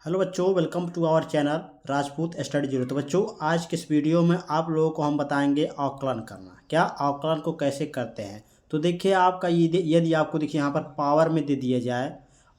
Hello बच्चों, welcome to our channel Rajput study zero. तो बच्चों, आज के इस वीडियो में आप लोगों को हम बताएंगे अवकलन करना। क्या अवकलन को कैसे करते हैं। तो देखिए, आपका यदि आपको देखिए यहाँ पर पावर में दे दिया जाए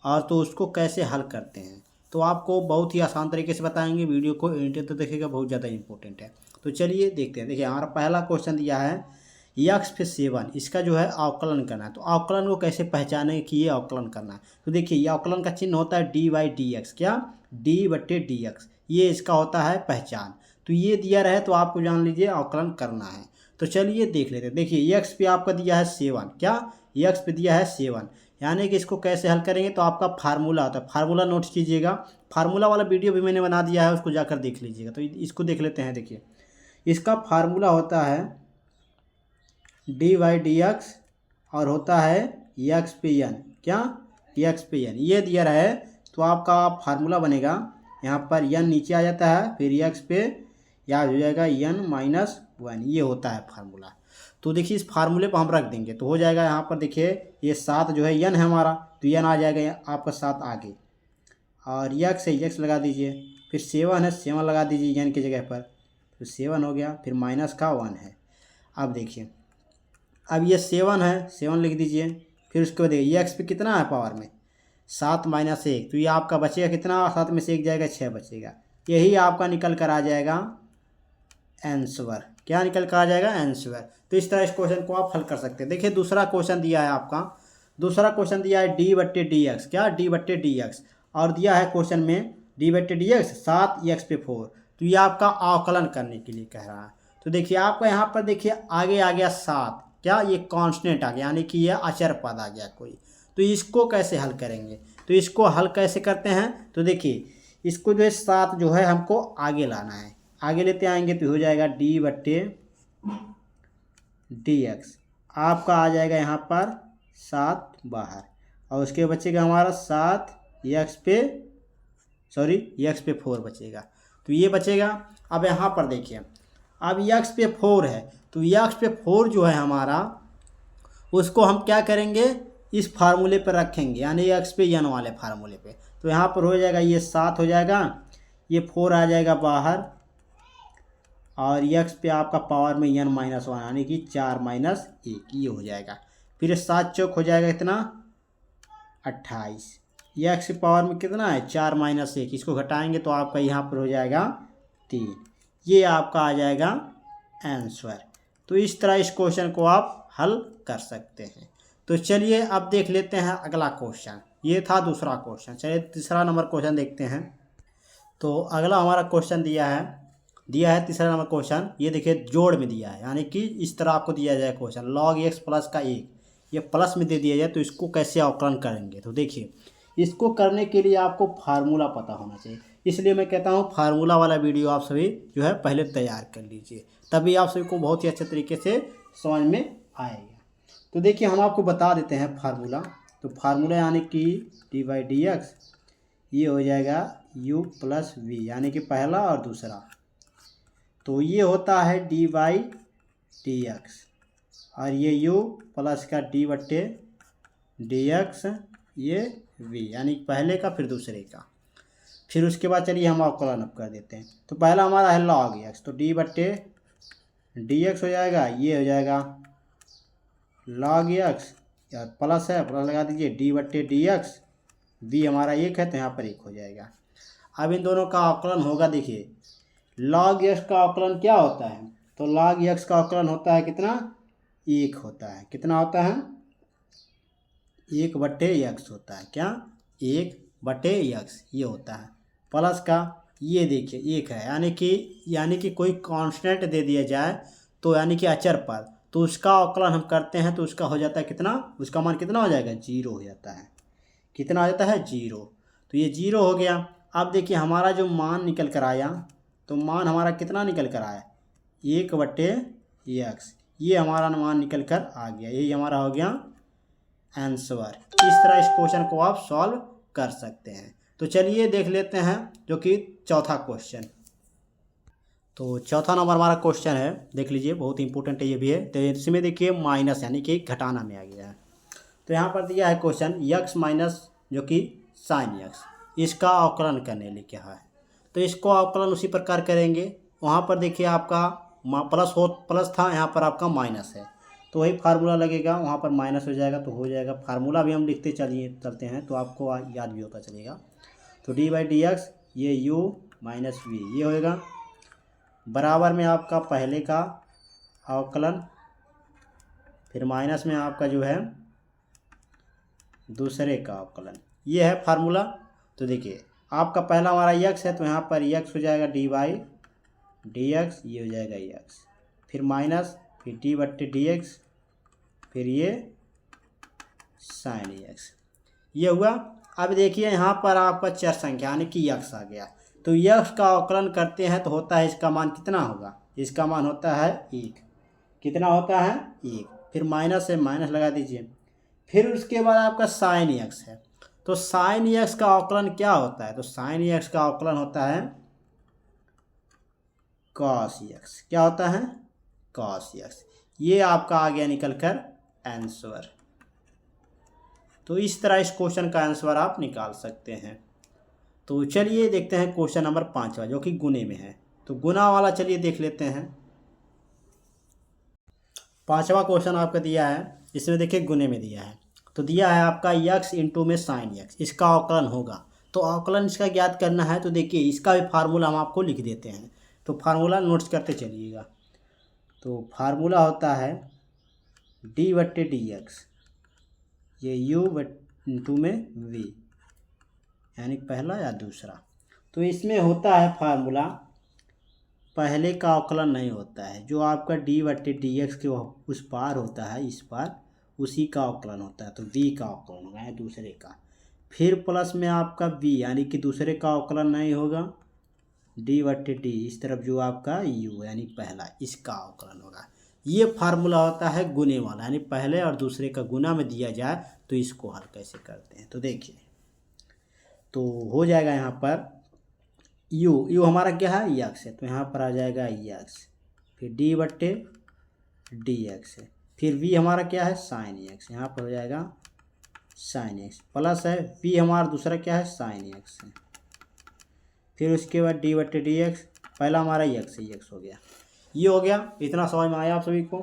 और तो उसको कैसे हल करते हैं, तो आपको बहुत ही आसान तरीके से बताएंगे। वीडियो को एंड तक देखिएगा, बहुत ज़्यादा इंपॉर्टेंट है। तो चलिए देखते हैं। देखिए, हमारा पहला क्वेश्चन दिया है यक्स फिर 7, इसका जो है अवकलन करना है। तो अवकलन को कैसे पहचाने कि ये अवकलन करना है। तो देखिए, ये अवकलन का चिन्ह होता है डी बाई डी एक्स। क्या? डी बट्टे डी एक्स, ये इसका होता है पहचान। तो ये दिया रहे तो आपको जान लीजिए अवकलन करना है। तो चलिए देख लेते हैं। देखिए, यक्स पे आपका दिया है 7। क्या? यक्स पे दिया है 7, यानी कि इसको कैसे हल करेंगे। तो आपका फार्मूला होता है, फार्मूला नोट कीजिएगा। फार्मूला वाला वीडियो भी मैंने बना दिया है, उसको जाकर देख लीजिएगा। तो इसको देख लेते हैं। देखिए, इसका फार्मूला होता है डी वाई डी एक्स और होता है यक्स पे एन। क्या? यक्स पे एन, ये दिया रहे तो आपका फार्मूला बनेगा। यहाँ पर एन नीचे आ जाता है, फिर यक्स पे याद हो जाएगा n-1, ये होता है फार्मूला। तो देखिए, इस फार्मूले पर हम रख देंगे तो हो जाएगा। यहाँ पर देखिए, ये 7 जो है n है हमारा, तो n आ जाएगा आपका 7 आगे, और यक्स है यक्स लगा दीजिए, फिर 7 है 7 लगा दीजिए n की जगह पर, तो 7 हो गया, फिर माइनस का 1 है। अब देखिए, अब ये 7 है, 7 लिख दीजिए। फिर उसके बाद देखिए, यक्स पे कितना है पावर में 7 माइनस 1, तो ये आपका बचेगा कितना, 7 में से 1 जाएगा 6 बचेगा। यही आपका निकल कर आ जाएगा आंसर। क्या निकल कर आ जाएगा? आंसर। तो इस तरह इस क्वेश्चन को आप हल कर सकते हैं। देखिए, दूसरा क्वेश्चन दिया है आपका, दूसरा क्वेश्चन दिया है डी बट्टे डी एक्स। क्या? डी बट्टे डी एक्स, और दिया है क्वेश्चन में डी बट्टे डी एक्स 7 यक्स पे 4। तो ये आपका अवकलन करने के लिए कह रहा है। तो देखिए, आपका यहाँ पर देखिए आगे आ गया 7। क्या? ये कांस्टेंट आ गया, यानी कि ये अचर पद आ गया कोई। तो इसको कैसे हल करेंगे। तो इसको हल कैसे करते हैं। तो देखिए, इसको जो है 7 जो है हमको आगे लाना है, आगे लेते आएंगे तो हो जाएगा डी बट्टे डी एक्स। आपका आ जाएगा यहाँ पर 7 बाहर, और उसके बचेगा हमारा 7 यक्स पे यक्स पे 4 बचेगा। तो ये बचेगा। अब यहाँ पर देखिए, अब यक्स पे 4 है, तो यक्स पे 4 जो है हमारा, उसको हम क्या करेंगे, इस फार्मूले पर रखेंगे, यानी यक्स पे एन वाले फार्मूले पे। तो यहाँ पर हो जाएगा ये 7 हो जाएगा, ये 4 आ जाएगा बाहर, और यक्स पे आपका पावर में n-1, यानी कि 4 माइनस 1, ये हो जाएगा। फिर 7 चौक हो जाएगा कितना, 28। यक्स पावर में कितना है, 4 माइनस 1, इसको घटाएंगे तो आपका यहाँ पर हो जाएगा 3। ये आपका आ जाएगा आंसर। तो इस तरह इस क्वेश्चन को आप हल कर सकते हैं। तो चलिए अब देख लेते हैं अगला क्वेश्चन। ये था दूसरा क्वेश्चन। चलिए तीसरा नंबर क्वेश्चन देखते हैं। तो अगला हमारा क्वेश्चन दिया है तीसरा नंबर क्वेश्चन। ये देखिए, जोड़ में दिया है, यानी कि इस तरह आपको दिया जाए क्वेश्चन, log x प्लस का 1, ये प्लस में दे दिया जाए तो इसको कैसे अवकलन करेंगे। तो देखिए, इसको करने के लिए आपको फार्मूला पता होना चाहिए, इसलिए मैं कहता हूँ फार्मूला वाला वीडियो आप सभी जो है पहले तैयार कर लीजिए, तभी आप सभी को बहुत ही अच्छे तरीके से समझ में आएगा। तो देखिए, हम आपको बता देते हैं फार्मूला। तो फार्मूला यानी कि डी बाई डी एक्स, ये हो जाएगा u प्लस वी, यानी कि पहला और दूसरा। तो ये होता है डी बाई डी एक्स, और ये u प्लस का डी बट्टे डी एक्स, ये v, यानी पहले का फिर दूसरे का। फिर उसके बाद चलिए हम अवकलन अब कर देते हैं। तो पहला हमारा है log x, तो डी बट्टे डी एक्स हो जाएगा, ये हो जाएगा log x, या प्लस है प्लस लगा दीजिए, डी बट्टे डी एक्स, v हमारा 1 है तो यहाँ पर 1 हो जाएगा। अब इन दोनों का अवकलन होगा। देखिए, log x का अवकलन क्या होता है। तो log x का अवकलन होता है कितना, 1 होता है। कितना होता है, 1 बट्टे x होता है। क्या? 1 बट्टे x, ये होता है। प्लस का ये देखिए 1 है, यानी कि कोई कांस्टेंट दे दिया जाए, तो यानी कि अचर पर, तो उसका अवकलन हम करते हैं तो उसका हो जाता है कितना, उसका मान कितना हो जाएगा, 0 हो जाता है। कितना हो जाता है, 0। तो ये 0 हो गया। अब देखिए, हमारा जो मान निकल कर आया, तो मान हमारा कितना निकल कर आया, 1 बट्टे एक्स, ये हमारा मान निकल कर आ गया। यही हमारा हो गया आंसर। इस तरह इस क्वेश्चन को आप सॉल्व कर सकते हैं। तो चलिए देख लेते हैं जो कि चौथा क्वेश्चन। तो चौथा नंबर हमारा क्वेश्चन है, देख लीजिए, बहुत इंपॉर्टेंट है ये भी है। तो इसमें देखिए माइनस, यानी कि घटाना में आ गया है। तो यहाँ पर दिया है क्वेश्चन यक्स माइनस जो कि साइन यक्स। इसका अवकलन करने लिखा है। तो इसको अवकलन उसी प्रकार करेंगे। वहाँ पर देखिए आपका प्लस था, यहाँ पर आपका माइनस है, तो वही फार्मूला लगेगा, वहाँ पर माइनस हो जाएगा तो हो जाएगा। फार्मूला भी हम लिखते चलते हैं तो आपको याद भी होता चलेगा। तो डी बाई डी एक्स ये u माइनस वी ये होएगा, बराबर में आपका पहले का अवकलन, फिर माइनस में आपका जो है दूसरे का अवकलन। ये है फार्मूला। तो देखिए आपका पहला हमारा x है, तो यहाँ पर x हो जाएगा डी बाई डी एक्स, ये हो जाएगा x, फिर माइनस, फिर डी बट्टे डी एक्स, फिर ये साइन x, ये हुआ। अब देखिए यहाँ पर आपका चर संख्या यानी कि x आ गया। तो x का अवकलन करते हैं तो होता है, इसका मान कितना होगा, इसका मान होता है 1। कितना होता है 1, फिर माइनस है, माइनस लगा दीजिए, फिर उसके बाद आपका साइन x है। तो साइन x का अवकलन क्या होता है, तो साइन x का अवकलन होता है कॉस x। क्या होता है, कॉस x। ये आपका आ गया निकल कर आंसर। तो इस तरह इस क्वेश्चन का आंसर आप निकाल सकते हैं। तो चलिए देखते हैं क्वेश्चन नंबर 5 जो कि गुणे में है। तो गुना वाला चलिए देख लेते हैं। 5वां क्वेश्चन आपका दिया है, इसमें देखिए गुणे में दिया है। तो दिया है आपका x इंटू में साइन x, इसका अवकलन होगा। तो अवकलन इसका ज्ञात करना है। तो देखिए इसका भी फार्मूला हम आपको लिख देते हैं। तो फार्मूला नोट्स करते चलिएगा। तो फार्मूला होता है डी बट्टे डी एक्स, ये u इंटू में v यानी पहला या दूसरा। तो इसमें होता है फार्मूला, पहले का अवकलन नहीं होता है, जो आपका डी बट्टे डी एक्स के उस पार होता है, इस पार उसी का अवकलन होता है। तो v का अवकलन होगा दूसरे का, फिर प्लस में आपका v यानी कि दूसरे का अवकलन नहीं होगा, डी बट्टे डी इस तरफ जो आपका u यानी पहला, इसका अवकलन होगा। ये फार्मूला होता है गुने वाला, यानी पहले और दूसरे का गुना में दिया जाए तो इसको हल कैसे करते हैं। तो देखिए तो हो जाएगा यहाँ पर u हमारा क्या है x है, तो यहाँ पर आ जाएगा x, फिर d बट्टे डी एक्स है, फिर v हमारा क्या है साइन x, यहाँ पर हो जाएगा साइन x, प्लस है v हमारा दूसरा क्या है साइन x है, फिर उसके बाद d बट्टे डी एक्स, पहला हमारा x है, x हो गया। ये हो गया। इतना समझ में आया आप सभी को।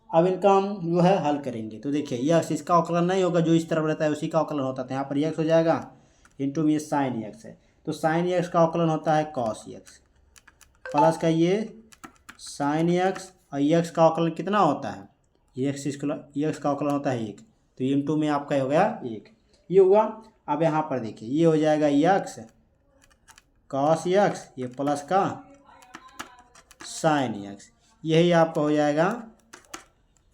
अब इनका हम जो है हल करेंगे। तो देखिए x इसका अवकलन नहीं होगा, जो इस तरफ रहता है उसी का अवकलन होता है। तो यहाँ पर x हो जाएगा इंटू में साइन x है, तो साइन x का अवकलन होता है कॉस x, प्लस का ये साइन x, और x का अवकलन कितना होता है, x का अवकलन होता है 1, तो इंटू में आपका हो गया 1, ये हुआ। अब यहाँ पर देखिए ये हो जाएगा x कॉस x, ये प्लस का साइन x, यही आपका हो जाएगा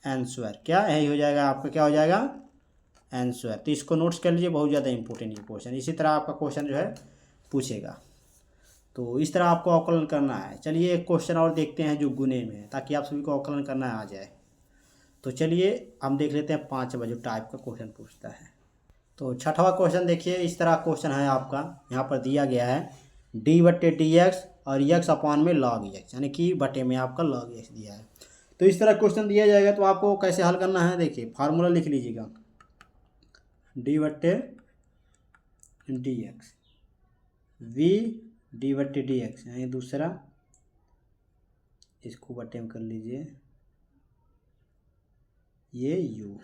आंसर। क्या यही हो जाएगा आपका, क्या हो जाएगा आंसर। तो इसको नोट्स कर लीजिए, बहुत ज़्यादा इंपॉर्टेंट ये क्वेश्चन। इसी तरह आपका क्वेश्चन जो है पूछेगा। तो इस तरह आपको अवकलन करना है। चलिए एक क्वेश्चन और देखते हैं जो गुणे में है, ताकि आप सभी को अवकलन करना आ जाए। तो चलिए हम देख लेते हैं 5वां जो टाइप का क्वेश्चन पूछता है। तो 6वां क्वेश्चन देखिए, इस तरह क्वेश्चन है आपका। यहाँ पर दिया गया है डी बट्टे डी एक्स और x अपॉन में लॉग x, यानी कि बटे में आपका लॉग x दिया है। तो इस तरह क्वेश्चन दिया जाएगा तो आपको कैसे हल करना है, देखिए फार्मूला लिख लीजिएगा, डी बट्टे डी एक्स, वी डी बट्टे डी एक्स यानी दूसरा, इसको बटे में कर लीजिए, ये u,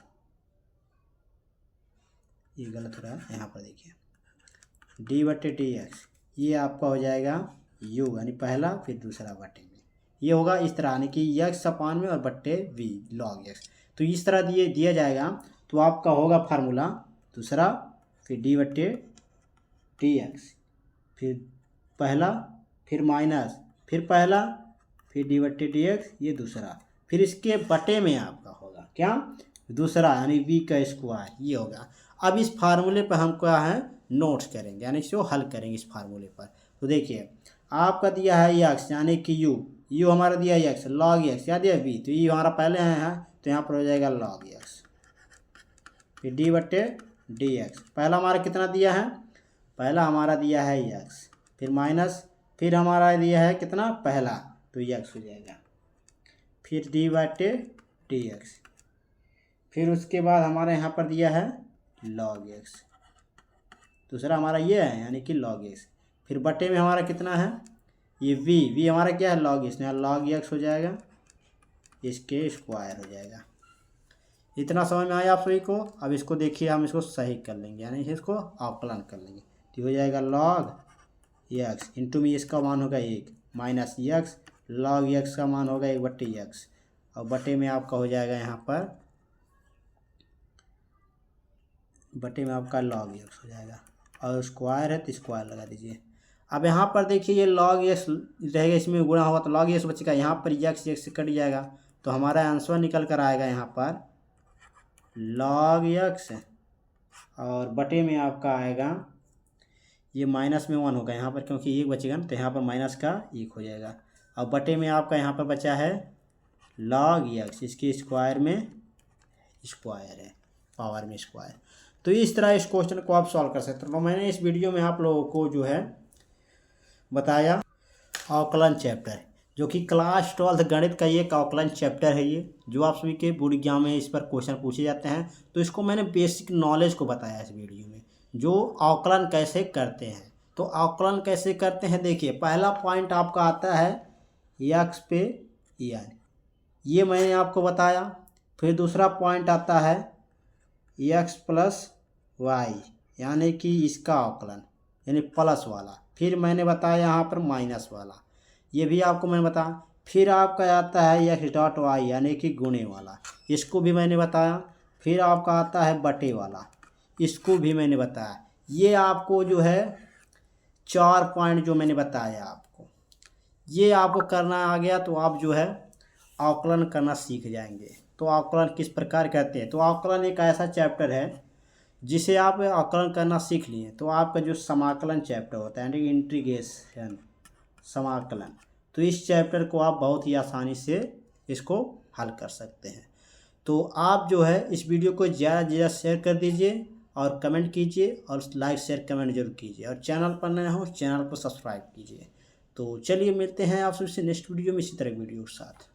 ये गलत हो रहा है, यहाँ पर देखिए डी बट्टे डी एक्स, ये आपका हो जाएगा u यानी पहला, फिर दूसरा बटे में, ये होगा इस तरह, यानी कि x अपान में और बट्टे v log x। तो इस तरह दिया जाएगा तो आपका होगा फार्मूला दूसरा, फिर डी बट्टे डी एक्स, फिर पहला, फिर माइनस, फिर पहला, फिर डी बट्टे डी एक्स, ये दूसरा, फिर इसके बटे में आपका होगा क्या दूसरा, यानी v का स्क्वायर, ये होगा। अब इस फार्मूले पर हम क्या है नोट्स करेंगे, यानी इसको हल करेंगे इस फार्मूले पर। तो देखिए आपका दिया है x यानी कि u हमारा दिया है x log x, या दिया v, तो ये हमारा पहले है तो यहाँ पर हो जाएगा log x, फिर डी बट्टे डी एक्स, पहला हमारा कितना दिया है, पहला हमारा दिया है x, फिर माइनस, फिर हमारा दिया है कितना पहला, तो x हो जाएगा, फिर डी बट्टे डी एक्स, फिर उसके बाद हमारे यहाँ पर दिया है log x, दूसरा हमारा ये है यानी कि log x। फिर बटे में हमारा कितना है, ये v हमारा क्या है log x, यहाँ log x हो जाएगा, इसके स्क्वायर हो जाएगा। इतना समझ में आया आप सभी को। अब इसको देखिए हम इसको सही कर लेंगे यानी इसको अवकलन कर लेंगे, तो हो जाएगा log x इंटू में इसका मान होगा 1 माइनस x, log x का मान होगा 1/x, और बटे में आपका हो जाएगा यहाँ पर, बटे में आपका log x हो जाएगा, और स्क्वायर है तो स्क्वायर लगा दीजिए। अब यहाँ पर देखिए ये log x रहेगा, इसमें गुणा होगा तो log x बचेगा, यहाँ पर x से कट जाएगा तो हमारा आंसर निकल कर आएगा यहाँ पर log x, और बटे में आपका आएगा ये माइनस में 1 होगा यहाँ पर, क्योंकि 1 बचेगा ना तो यहाँ पर माइनस का 1 हो जाएगा, और बटे में आपका यहाँ पर बचा है log x, इसके स्क्वायर में स्क्वायर है, पावर में स्क्वायर। तो इस तरह इस क्वेश्चन को आप सॉल्व कर सकते हो। तो मैंने इस वीडियो में आप लोगों को जो है बताया अवकलन चैप्टर, जो कि क्लास 12 गणित का ये एक अवकलन चैप्टर है, ये जो आप सभी के बोर्ड एग्जाम में इस पर क्वेश्चन पूछे जाते हैं। तो इसको मैंने बेसिक नॉलेज को बताया इस वीडियो में, जो अवकलन कैसे करते हैं। तो अवकलन कैसे करते हैं देखिए, पहला पॉइंट आपका आता है x पे n, ये मैंने आपको बताया। फिर दूसरा पॉइंट आता है x प्लस y यानी कि इसका अवकलन यानी प्लस वाला। फिर मैंने बताया यहाँ पर माइनस वाला, ये भी आपको मैंने बताया। फिर आपका आता है x डॉट y यानी कि गुणे वाला, इसको भी मैंने बताया। फिर आपका आता है बटे वाला, इसको भी मैंने बताया। ये आपको जो है 4 पॉइंट जो मैंने बताया आपको, ये आपको करना आ गया तो आप जो है अवकलन करना सीख जाएंगे। तो अवकलन किस प्रकार करते हैं, तो अवकलन एक ऐसा चैप्टर है जिसे आप अवकलन करना सीख लिए तो आपका जो समाकलन चैप्टर होता है यानी इंटीग्रेशन समाकलन, तो इस चैप्टर को आप बहुत ही आसानी से इसको हल कर सकते हैं। तो आप जो है इस वीडियो को ज़्यादा से ज़्यादा शेयर कर दीजिए और कमेंट कीजिए, और लाइक शेयर कमेंट जरूर कीजिए, और चैनल पर नए हो चैनल को सब्सक्राइब कीजिए। तो चलिए मिलते हैं आप सबसे नेक्स्ट वीडियो में इसी तरह वीडियो के साथ।